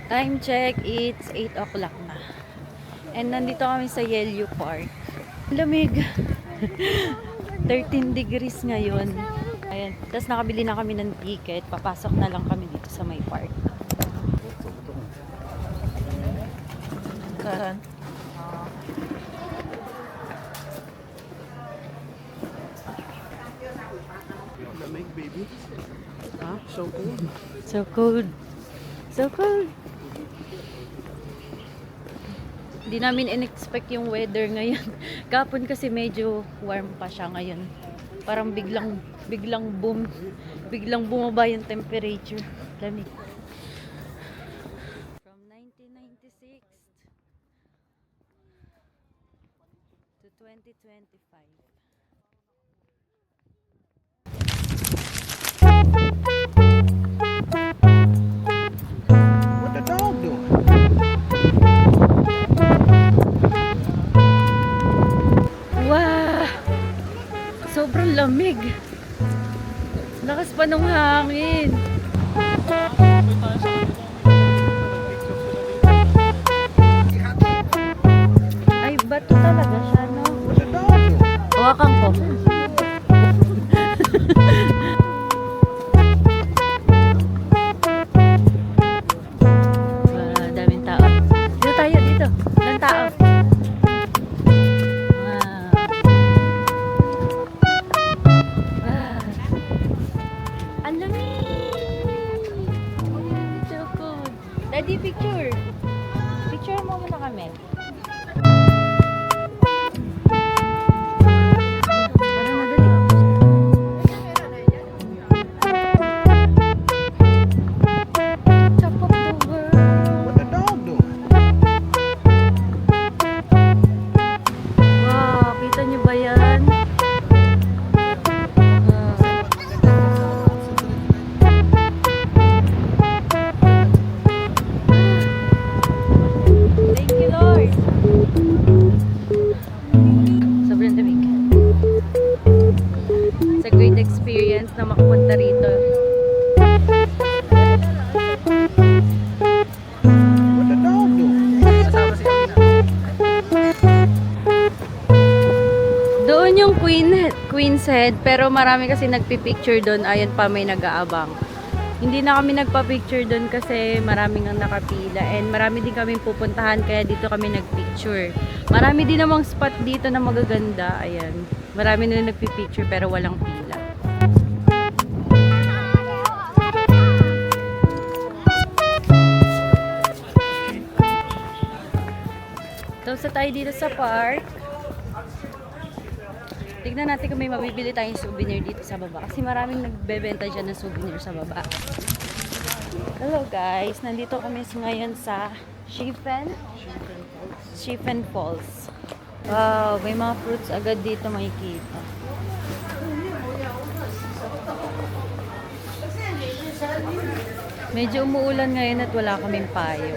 Time check, it's 8 o'clock na. And nandito kami sa Yellow Park. Lamig. 13 degrees ngayon. Ayan. Tapos nakabili na kami ng ticket. Papasok na lang kami dito sa may park. Karan. Lamig, baby. Huh? So cold. So cold. So cold. Hindi namin in-expect yung weather ngayon. Kapon kasi medyo warm pa siya ngayon. Parang biglang bumaba yung temperature. Lamig. From 1996 to 2025. What the dog doing? Wow! Sobrang lamig. Lakas pa ng hangin. Ay, bato talaga siya, no? What the dog doing? Hawakan ko. Daming tao. Dito tayo, dito. Ilang tao? Ang lamig! So good. Daddy, picture. Picture mo muna kami. Parang madali. Top of the world. What the dog doing? Wow, kita niyo ba yan? Thank you, Lord. Sobrang lamig. It's a great experience na makapunta rito. What the dog doing? Doon yung Queen's Head, pero marami kasi nagpipicture doon. Ayan pa, may nag-aabang. Hindi na kami nagpa-picture doon kasi maraming ang nakapila and marami din kaming pupuntahan kaya dito kami nagpicture. Marami din namang spot dito na magaganda. Ayan. Marami na nagpipicture pero walang pila. Tapos tayo dito sa park. Tignan natin kung may mabibili tayong souvenir dito sa baba. Kasi maraming nagbebenta dyan ng souvenir sa baba. Hello guys! Nandito kami ngayon sa Shifen Falls. Wow! May mga fruits agad dito makikita. Medyo umuulan ngayon at wala kaming payong.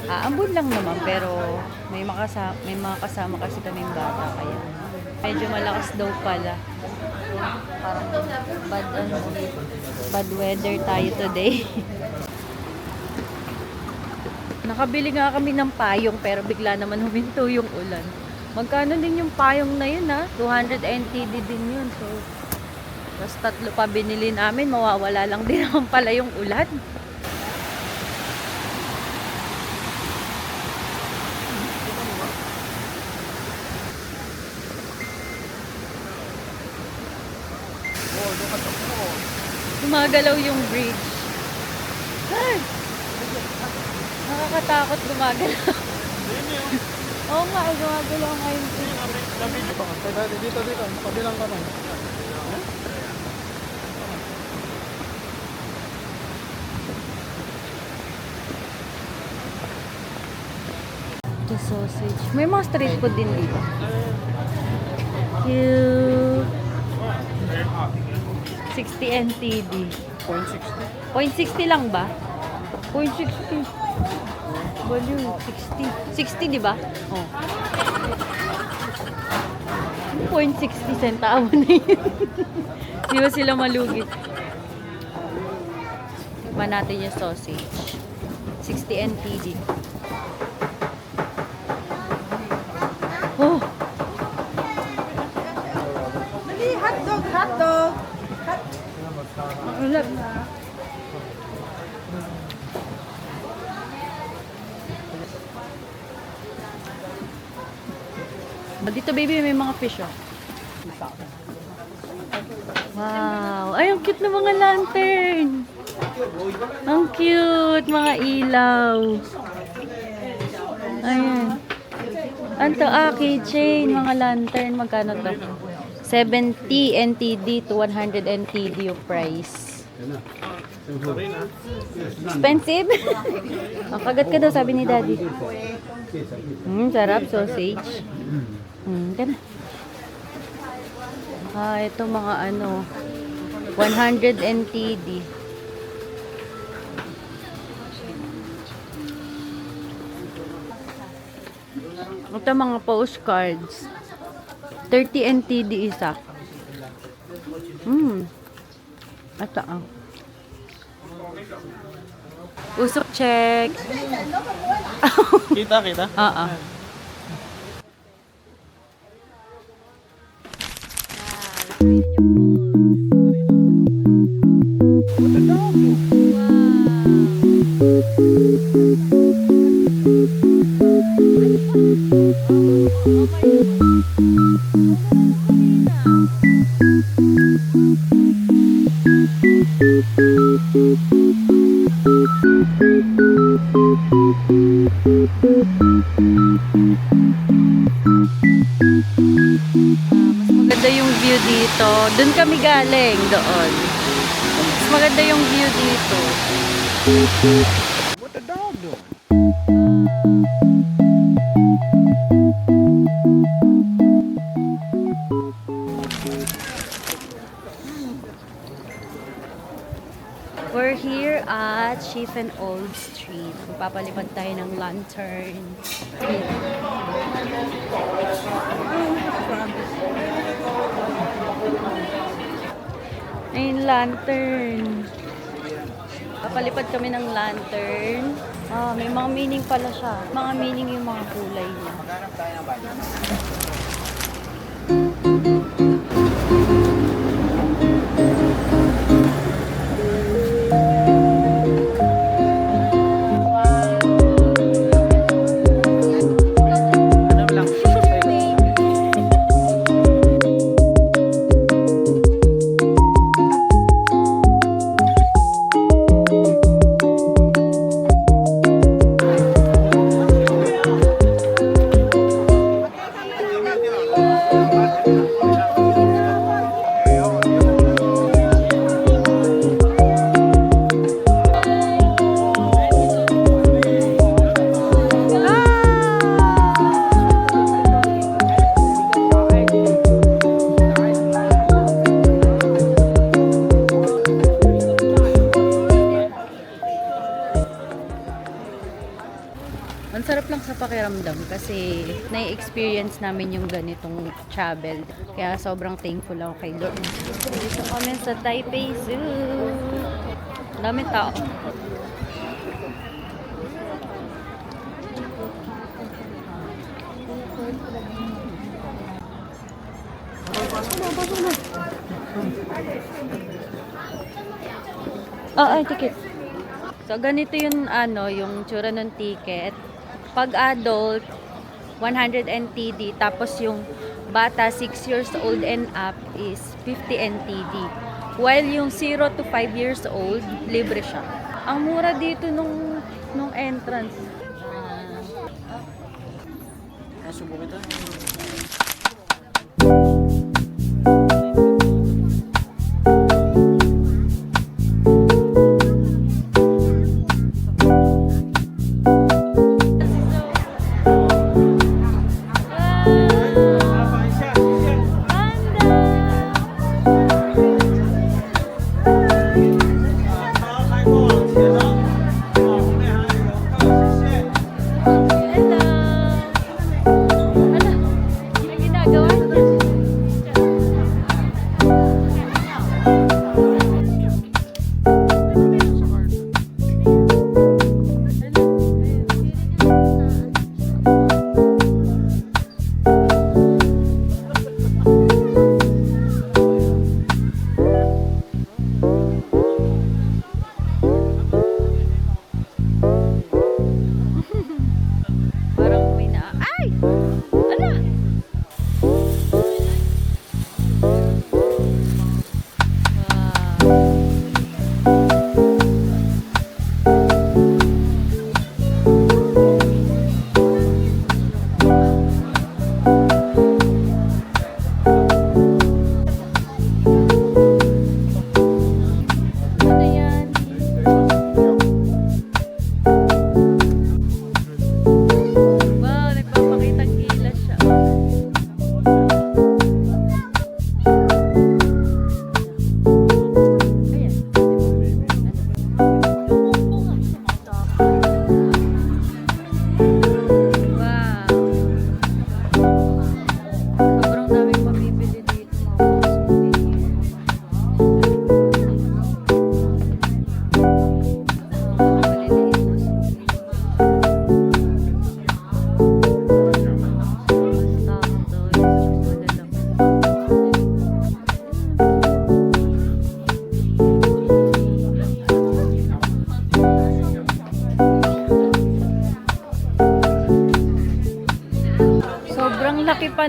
Aambon lang naman pero may mga kasama kasi kaming bata kaya medyo malakas daw pala. Parang bad weather tayo today. Nakabili nga kami ng payong pero bigla naman huminto yung ulan. Magkano din yung payong na yun ha? 200 NTD din yun. So, tapos 3 pa binili namin, mawawala lang din naman pala yung ulan. Gumagalaw yung bridge. Ay! Nakakatakot gumagalaw. Oo nga, gumagalaw nga yung bridge. Dito, pabilang ka man. The sausage. May mga street food din dito. Cute. 60 NTD. 0.60. 0.60 lang ba? 0.60. Baliw, 60. 60, di ba? Oh. 0.60 centavo na yun. Di ba sila malugi? Tikman natin yung sausage. 60 NTD. Oh! Dali, hotdog, hotdog. Ang ulat. Dito baby, may mga fish oh. Wow! Ay, ang cute na mga lantern! Ang cute! Mga ilaw! Ayan. Anto, keychain, mga lantern. Magkano to? 70 NTD to 100 NTD yung price. Expensive? Ang kagat ka daw, sabi ni daddy. Sarap, sausage. Gana. Ito mga ano, 100 NTD. Ito mga postcards. 30 NTD isa. Ito Usok check. Kita, kita. Oo. What the dog do? Mas maganda yung view dito. Doon kami galing, doon. Mas maganda yung view dito. What the dog do? We're here at Chief and Old Street. Magpapalipad tayo ng lantern. Ayun, lantern. Papalipad kami ng lantern. May mga meaning pala siya. Mga meaning yung mga kulay niya. Ano lang? Ang sarap lang sa pakiramdam kasi na-experience namin yung ganitong travel. Kaya sobrang thankful ako kay Lord. Dito kami sa Taipei Zoo. Dami tao. Ticket. So, ganito yung yung tsura ng ticket. Pag adult, 100 NTD. Tapos yung bata, 6 years old and up is 50 NTD. While yung 0 to 5 years old, libre siya. Ang mura dito nung entrance. Subo kita.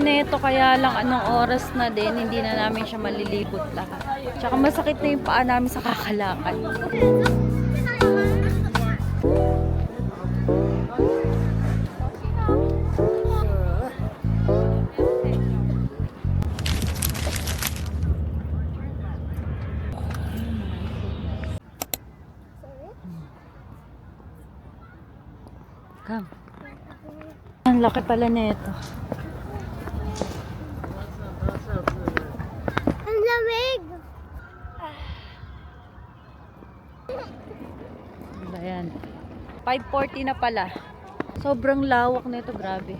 neto, kaya lang anong oras na din, hindi na namin siya malilibot lahat. Tsaka masakit na yung paa namin sa kakalakad. Come. Ang laki pala nito. Ang lamig! Ayan. 5:40 na pala. Sobrang lawak nito, grabe.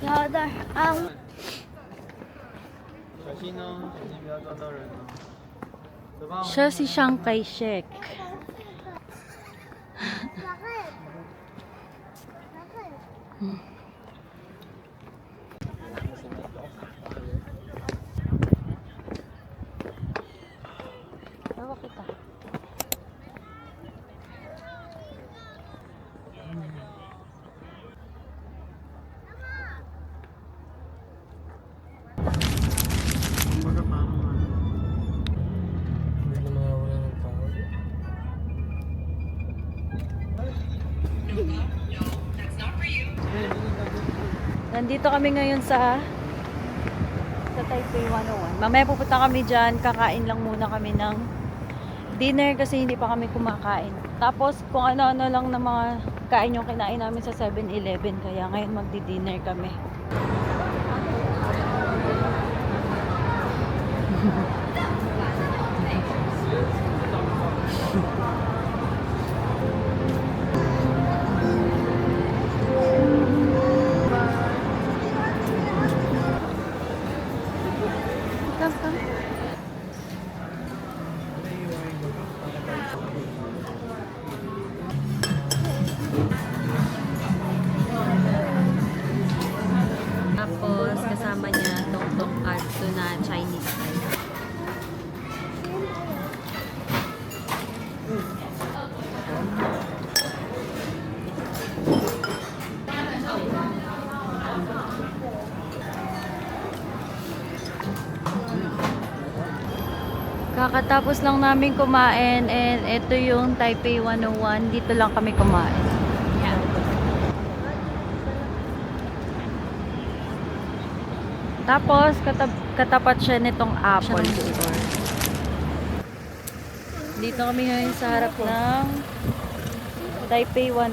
여덟, 아홉. 小心哦，小心不要撞到人哦。走吧， Siya si Chiang Kai-shek. Tawa kita. Kumbaga parang ano. Hindi na mawawala ng tao. Nandito kami ngayon sa Taipei 101. Mamaya pupunta kami dyan. Kakain lang muna kami ng dinner kasi hindi pa kami kumakain. Tapos kung ano-ano lang na mga kain yung kinain namin sa 7-Eleven. Kaya ngayon magdi-dinner kami. Come, come. Tapos kasama niya tong katsu na Chinese style. Kakatapos lang namin kumain and ito yung Taipei 101. Dito lang kami kumain. Tapos katapat siya nitong Apple Store. Dito kami ngayon sa harap ng Taipei 101.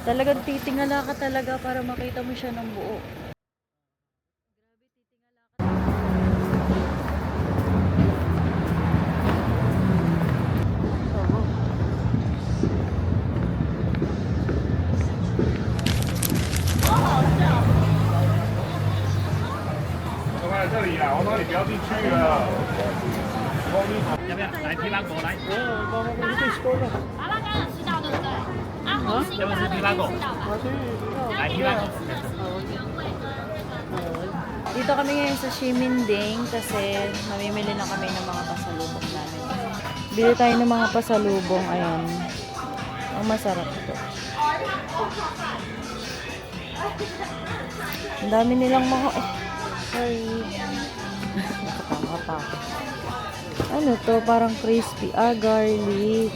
Talagang titingala ka talaga para makita mo siya ng buo. Dito kami ngayon sa Ximending kasi mamimili na kami ng mga pasalubong namin. Bili tayo ng mga pasalubong. Ayan. Ang masarap ito. Ang dami nilang mga... sorry. Nakatama pa ako. Ano to? Parang crispy. Garlic.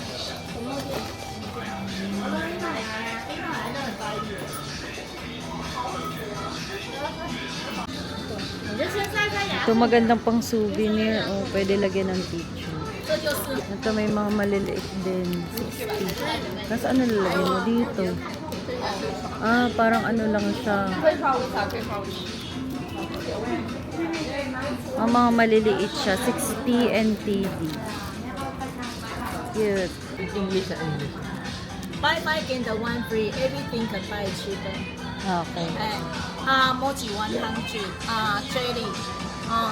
Ito magandang pang souvenir. Oh, pwede lagyan ng picture. Ito may mga maliliit din. 60. Tapos ano lalagyan mo dito? Parang ano lang siya. Mga maliliit siya. 60 NTD. Cute. English and English. Buy get the one free. Everything can buy cheaper. Okay. Mochi 100. Jelly.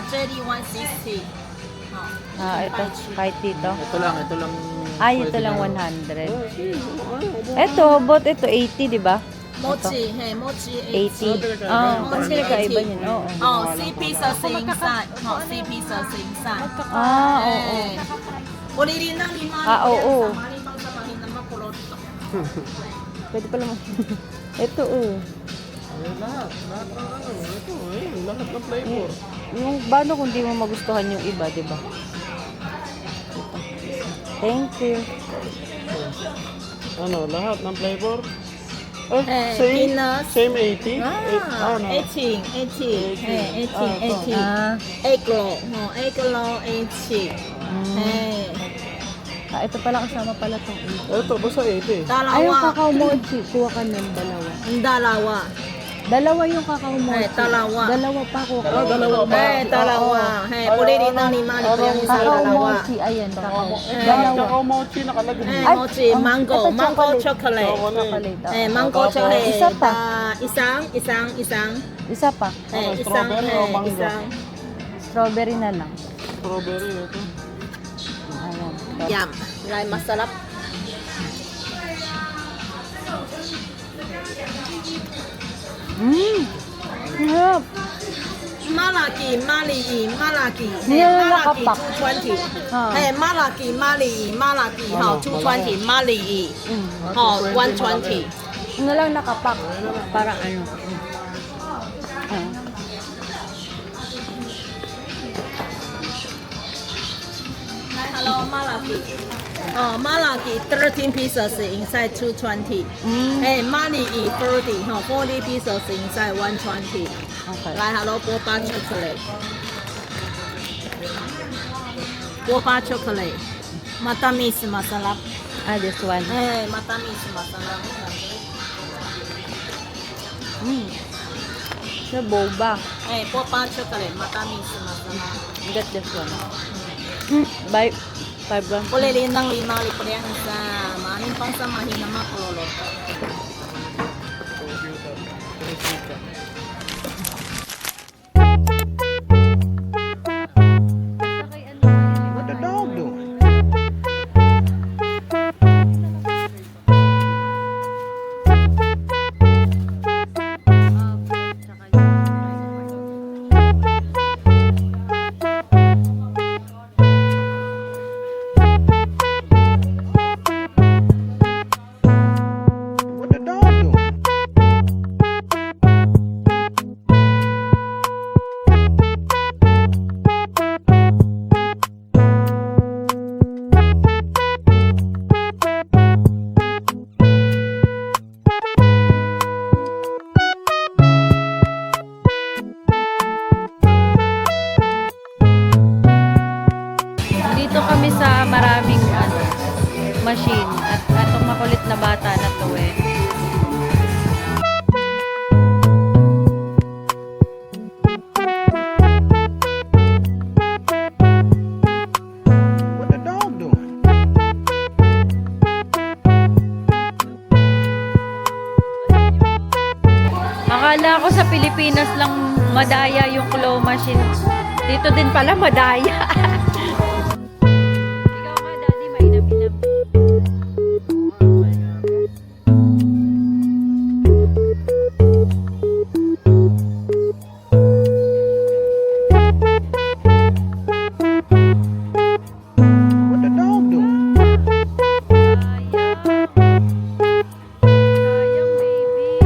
Jelly 160. Ito. Kahit dito. Ito lang. Ito lang 100. Ito, but ito 80, di ba? Mochi, hey, mochi 80. 80. Kasi nagkaiba yun. Oo. Oh, 3 pieces inside. Oh, 3 pieces inside. Oo. Pulili ng lima. Oo. Mali pang samahin na makulot. Pwede pala Ito, Lahat ng ito lahat ng flavor. Yung paano kung di mo magustuhan yung iba, di ba? Thank you. Ano, lahat ng flavor? Peanuts. Same 80? Ah, no. 18. Hey, 18. Egg roll. Oh, egg roll 80. Hey. Ito pala kasama pala itong Ito, basta 80. Ay, yung Dalawa. kakao mochi. Kuha ka ng dalawa. Dalawa. Dalawa yung kakao mochi. dalawa. Dalawa pa ko. Dalawa ba? Dalawa. Hey, pulili ng lima. Yung isa Kakao dalawa. mochi. Ayan, kakao. Dalawa. Dalawa. Mochi nakalagay. Mochi, mango. ito Mango chocolate. chocolate. Chocolate. Mango chocolate. Isa pa. Isang. Isa pa. Isang. Strawberry o mango? Isang. Strawberry na lang. Strawberry ito. Ayan. Yum. Lay masarap. Sarap. Malaki. Niya Malaki nakapak. 220. Ah. Hey, Malaki. How 220. Malaki. How 120. Ano lang nakapak. Parang ano. Hello, Malaki. Oh, Malaki 13 pieces inside 220. Hey, Malaki 40. 40 pieces inside 120. Okay. Like hello, boba chocolate. Boba chocolate. Matamis masarap. This one. Hey, matamis masarap. Sa boba. Hey, boba chocolate. Matamis masarap. Get this one. Bye. 5 lang. Pulili ng lima lipriyan sa maning pang samahin na makulot. What the dog doing? What the dog doing? Dito kami sa maraming machine at atong makulit na bata na to What the dog doing? Akala ko sa Pilipinas lang madaya yung claw machine. Dito din pala madaya. Ikaw nga, Daddy, mainam-inam. What the dog doing? Sayang, baby.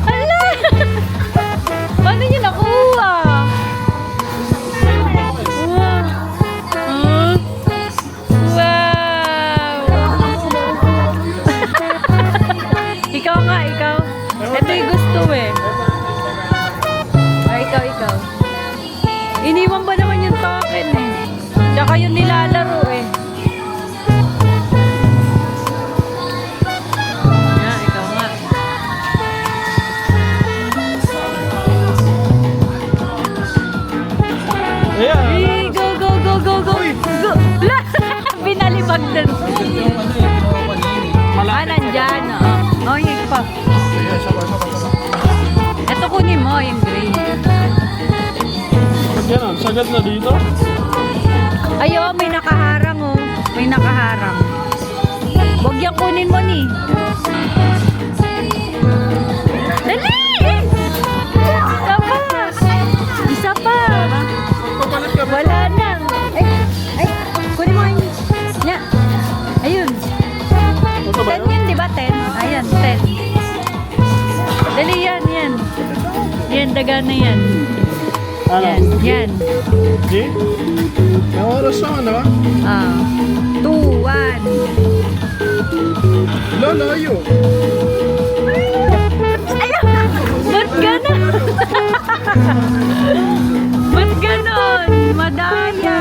Hala! Paano niyo nakuha? Wow! Wow! Ikaw nga, ikaw. Ito yung gusto eh. Ay, ikaw. Iniwan ba naman yung token eh? Tsaka yung nilalaro eh. Ikaw nga. Ayan. Hey, go! Go! La! Binalibag din. Nandyan. Oh, yung pa. Ito kunin mo, yung gray. Ganun, sagad na dito. Ayo, may nakaharang oh. May nakaharang. Huwag yung kunin mo ni. Dali! Isa pa! Isa pa! Papalit ka ba? Wala na. Ay, kunin mo yun. Nya. Ayun. Ito ba 10 yun, di ba? 10? Ayan, 10. Dali yan, yan. Yan, daga na yan. Ano? Yan, yan. Di? May oras na, ano? 2, 1. Lalayo. Ayaw! Ba't ganon? Ba't ganon? Madaya!